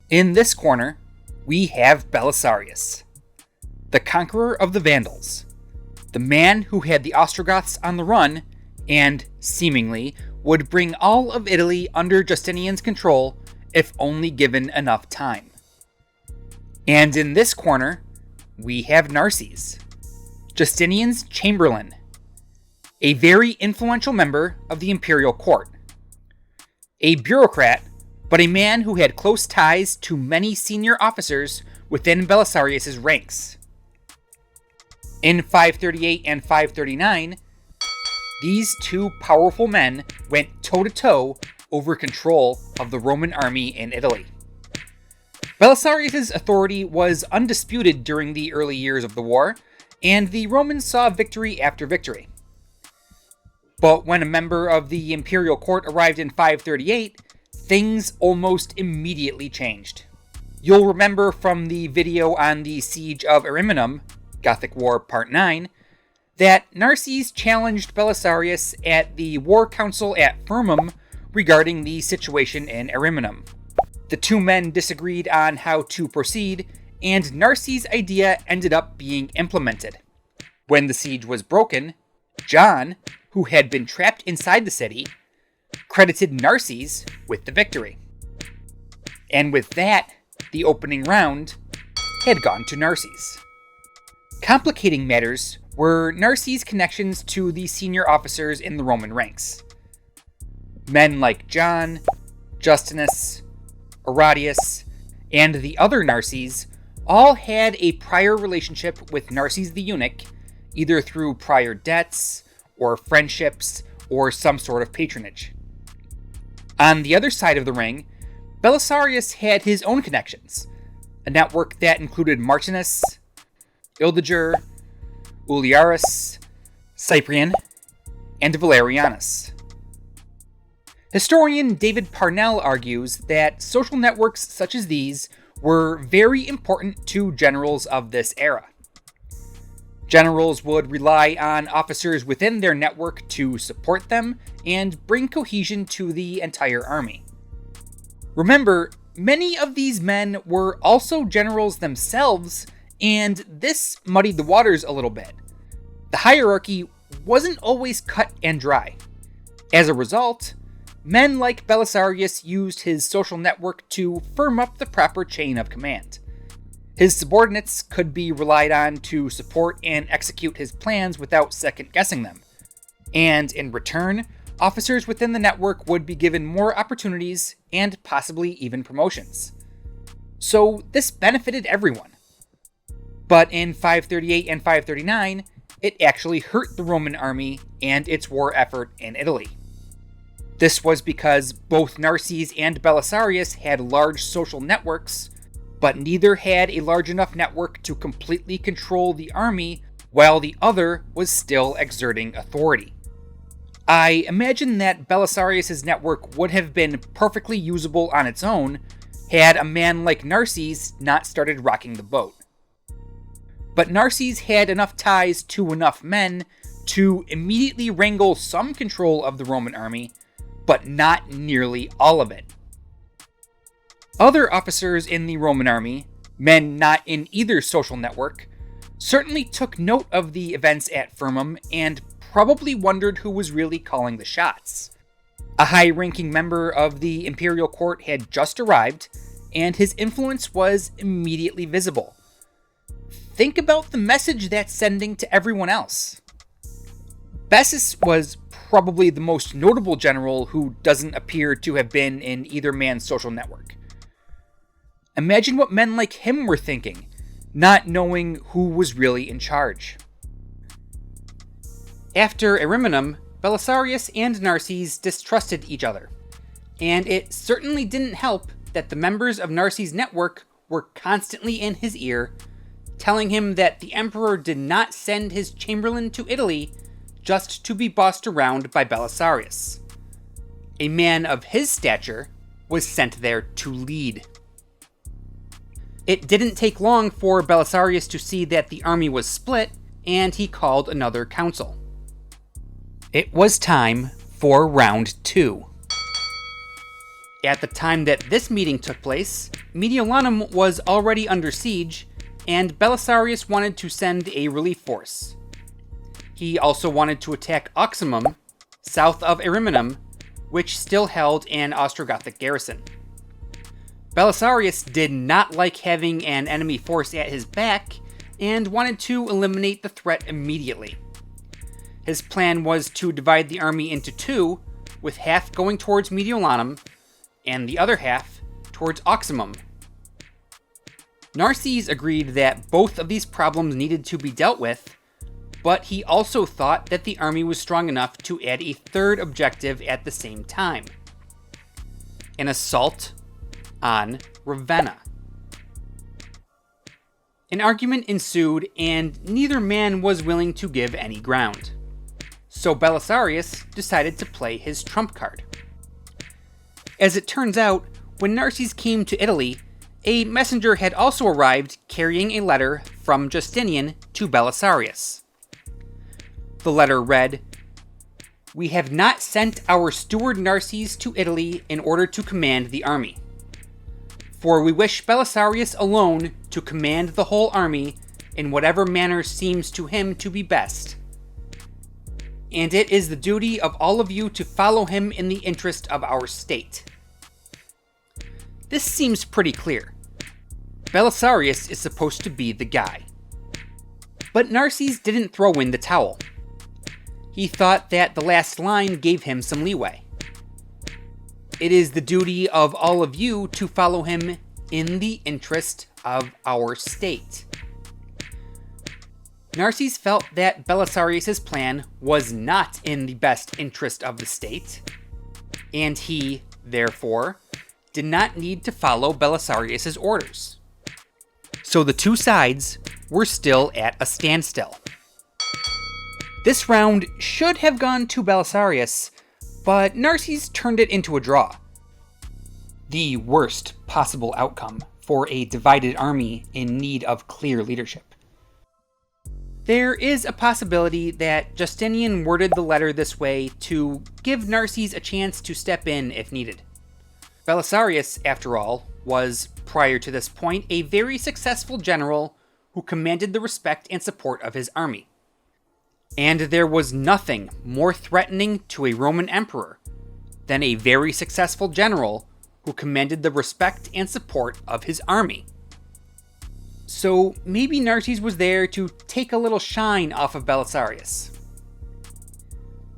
In this corner, we have Belisarius, the conqueror of the Vandals, the man who had the Ostrogoths on the run and, seemingly, would bring all of Italy under Justinian's control if only given enough time. And in this corner, we have Narses, Justinian's chamberlain, a very influential member of the imperial court. A bureaucrat, but a man who had close ties to many senior officers within Belisarius' ranks. In 538 and 539, these two powerful men went toe-to-toe over control of the Roman army in Italy. Belisarius' authority was undisputed during the early years of the war, and the Romans saw victory after victory. But when a member of the imperial court arrived in 538, things almost immediately changed. You'll remember from the video on the siege of Ariminum, Gothic War Part 9, that Narses challenged Belisarius at the war council at Firmum regarding the situation in Ariminum. The two men disagreed on how to proceed, and Narses' idea ended up being implemented. When the siege was broken, John, who had been trapped inside the city, credited Narses with the victory. And with that, the opening round had gone to Narses. Complicating matters were Narses' connections to the senior officers in the Roman ranks. Men like John, Justinus, Herodias, and the other Narses all had a prior relationship with Narses the eunuch, either through prior debts, or friendships, or some sort of patronage. On the other side of the ring, Belisarius had his own connections, a network that included Martinus, Ildiger, Uliarus, Cyprian, and Valerianus. Historian David Parnell argues that social networks such as these were very important to generals of this era. Generals would rely on officers within their network to support them and bring cohesion to the entire army. Remember, many of these men were also generals themselves, and this muddied the waters a little bit. The hierarchy wasn't always cut and dry. As a result, men like Belisarius used his social network to firm up the proper chain of command. His subordinates could be relied on to support and execute his plans without second-guessing them. And in return, officers within the network would be given more opportunities and possibly even promotions. So this benefited everyone. But in 538 and 539, it actually hurt the Roman army and its war effort in Italy. This was because both Narses and Belisarius had large social networks, but neither had a large enough network to completely control the army while the other was still exerting authority. I imagine that Belisarius' network would have been perfectly usable on its own had a man like Narses not started rocking the boat. But Narses had enough ties to enough men to immediately wrangle some control of the Roman army, but not nearly all of it. Other officers in the Roman army, men not in either social network, certainly took note of the events at Firmum and probably wondered who was really calling the shots. A high-ranking member of the imperial court had just arrived, and his influence was immediately visible. Think about the message that's sending to everyone else. Bessus was probably the most notable general who doesn't appear to have been in either man's social network. Imagine what men like him were thinking, not knowing who was really in charge. After Ariminum, Belisarius and Narses distrusted each other, and it certainly didn't help that the members of Narses' network were constantly in his ear, telling him that the emperor did not send his chamberlain to Italy just to be bossed around by Belisarius. A man of his stature was sent there to lead. It didn't take long for Belisarius to see that the army was split, and he called another council. It was time for round 2. At the time that this meeting took place, Mediolanum was already under siege, and Belisarius wanted to send a relief force. He also wanted to attack Oximum, south of Ariminum, which still held an Ostrogothic garrison. Belisarius did not like having an enemy force at his back, and wanted to eliminate the threat immediately. His plan was to divide the army into two, with half going towards Mediolanum, and the other half towards Oximum. Narses agreed that both of these problems needed to be dealt with, but he also thought that the army was strong enough to add a third objective at the same time: an assault on Ravenna. An argument ensued, and neither man was willing to give any ground. So Belisarius decided to play his trump card. As it turns out, when Narses came to Italy, a messenger had also arrived carrying a letter from Justinian to Belisarius. The letter read, "We have not sent our steward Narses to Italy in order to command the army. For we wish Belisarius alone to command the whole army in whatever manner seems to him to be best. And it is the duty of all of you to follow him in the interest of our state." This seems pretty clear. Belisarius is supposed to be the guy. But Narses didn't throw in the towel. He thought that the last line gave him some leeway. "It is the duty of all of you to follow him in the interest of our state." Narses felt that Belisarius' plan was not in the best interest of the state, and he, therefore, did not need to follow Belisarius' orders. So the two sides were still at a standstill. This round should have gone to Belisarius, but Narses turned it into a draw. The worst possible outcome for a divided army in need of clear leadership. There is a possibility that Justinian worded the letter this way to give Narses a chance to step in if needed. Belisarius, after all, was, prior to this point, a very successful general who commanded the respect and support of his army. And there was nothing more threatening to a Roman emperor than a very successful general who commanded the respect and support of his army. So maybe Narses was there to take a little shine off of Belisarius.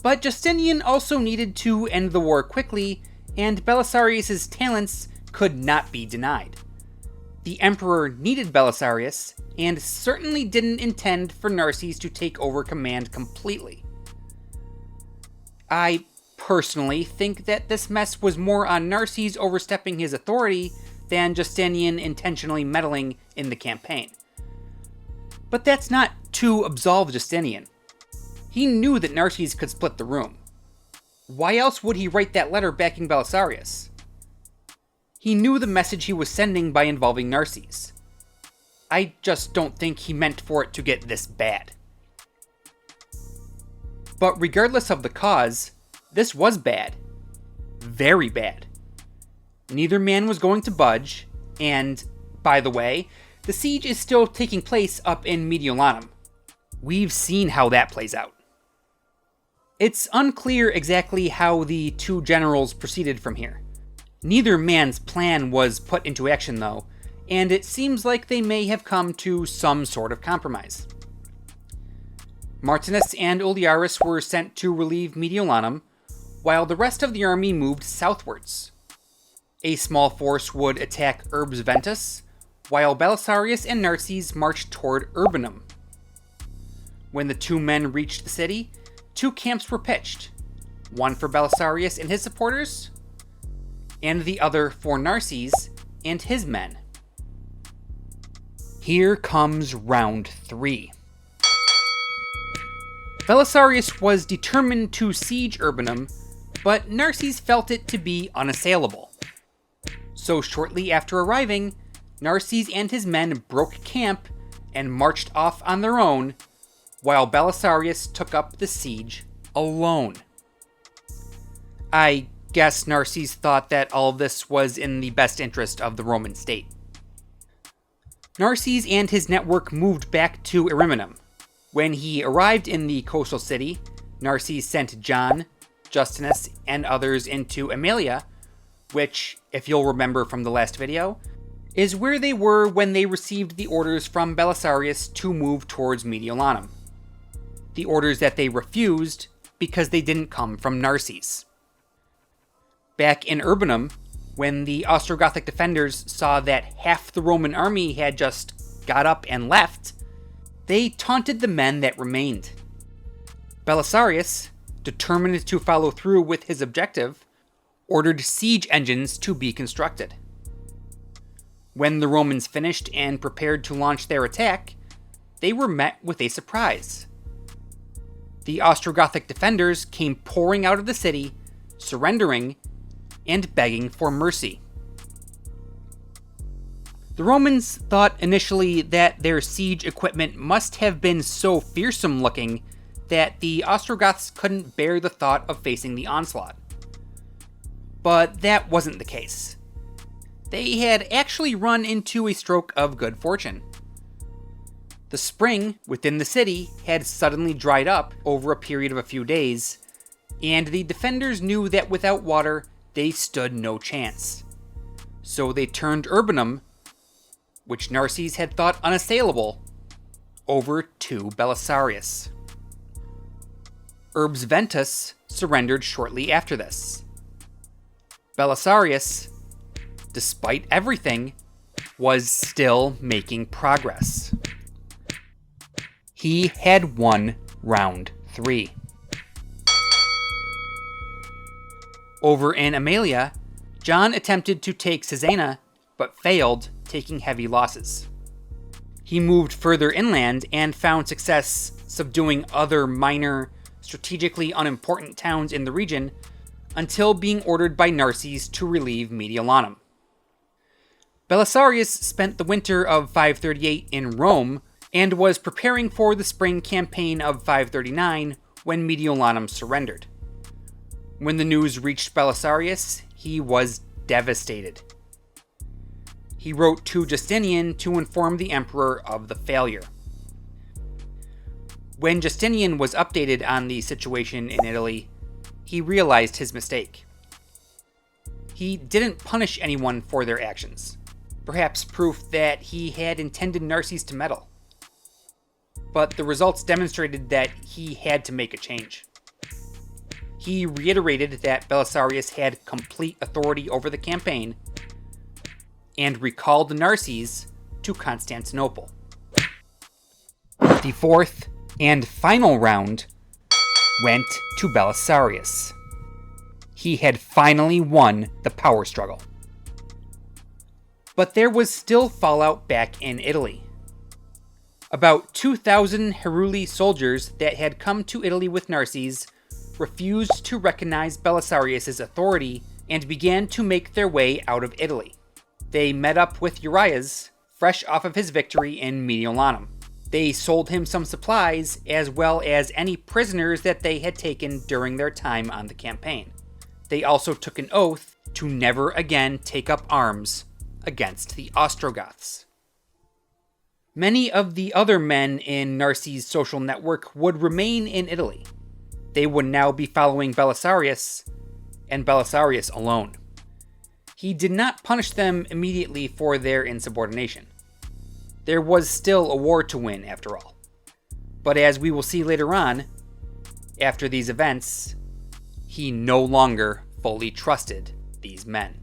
But Justinian also needed to end the war quickly, and Belisarius' talents could not be denied. The emperor needed Belisarius, and certainly didn't intend for Narses to take over command completely. I personally think that this mess was more on Narses overstepping his authority than Justinian intentionally meddling in the campaign. But that's not to absolve Justinian. He knew that Narses could split the room. Why else would he write that letter backing Belisarius? He knew the message he was sending by involving Narses. I just don't think he meant for it to get this bad. But regardless of the cause, this was bad. Very bad. Neither man was going to budge, and, by the way, the siege is still taking place up in Mediolanum. We've seen how that plays out. It's unclear exactly how the two generals proceeded from here. Neither man's plan was put into action, though, and it seems like they may have come to some sort of compromise. Martinus and Uliarus were sent to relieve Mediolanum, while the rest of the army moved southwards. A small force would attack Urbs Ventus, while Belisarius and Narses marched toward Urbinum. When the two men reached the city, two camps were pitched, one for Belisarius and his supporters, and the other for Narses and his men. Here comes round 3. Belisarius was determined to siege Urbinum, but Narses felt it to be unassailable. So shortly after arriving, Narses and his men broke camp and marched off on their own, while Belisarius took up the siege alone. I guess Narses thought that all of this was in the best interest of the Roman state. Narses and his network moved back to Ariminum. When he arrived in the coastal city, Narses sent John, Justinus, and others into Aemalia, which, if you'll remember from the last video, is where they were when they received the orders from Belisarius to move towards Mediolanum. The orders that they refused because they didn't come from Narses. Back in Urbanum, when the Ostrogothic defenders saw that half the Roman army had just got up and left, they taunted the men that remained. Belisarius, determined to follow through with his objective, ordered siege engines to be constructed. When the Romans finished and prepared to launch their attack, they were met with a surprise. The Ostrogothic defenders came pouring out of the city, surrendering and begging for mercy. The Romans thought initially that their siege equipment must have been so fearsome looking that the Ostrogoths couldn't bear the thought of facing the onslaught. But that wasn't the case. They had actually run into a stroke of good fortune. The spring within the city had suddenly dried up over a period of a few days, and the defenders knew that without water, they stood no chance. So they turned Urbanum, which Narses had thought unassailable, over to Belisarius. Urbs Ventus surrendered shortly after this. Belisarius, despite everything, was still making progress. He had won round 3. Over in Aemalia, John attempted to take Caesena, but failed, taking heavy losses. He moved further inland and found success subduing other minor, strategically unimportant towns in the region until being ordered by Narses to relieve Mediolanum. Belisarius spent the winter of 538 in Rome and was preparing for the spring campaign of 539 when Mediolanum surrendered. When the news reached Belisarius, he was devastated. He wrote to Justinian to inform the emperor of the failure. When Justinian was updated on the situation in Italy, he realized his mistake. He didn't punish anyone for their actions, perhaps proof that he had intended Narses to meddle. But the results demonstrated that he had to make a change. He reiterated that Belisarius had complete authority over the campaign and recalled Narses to Constantinople. The fourth and final round went to Belisarius. He had finally won the power struggle. But there was still fallout back in Italy. About 2,000 Heruli soldiers that had come to Italy with Narses refused to recognize Belisarius' authority and began to make their way out of Italy. They met up with Urias, fresh off of his victory in Mediolanum. They sold him some supplies as well as any prisoners that they had taken during their time on the campaign. They also took an oath to never again take up arms against the Ostrogoths. Many of the other men in Narses' social network would remain in Italy. They would now be following Belisarius, and Belisarius alone. He did not punish them immediately for their insubordination. There was still a war to win, after all. But as we will see later on, after these events, he no longer fully trusted these men.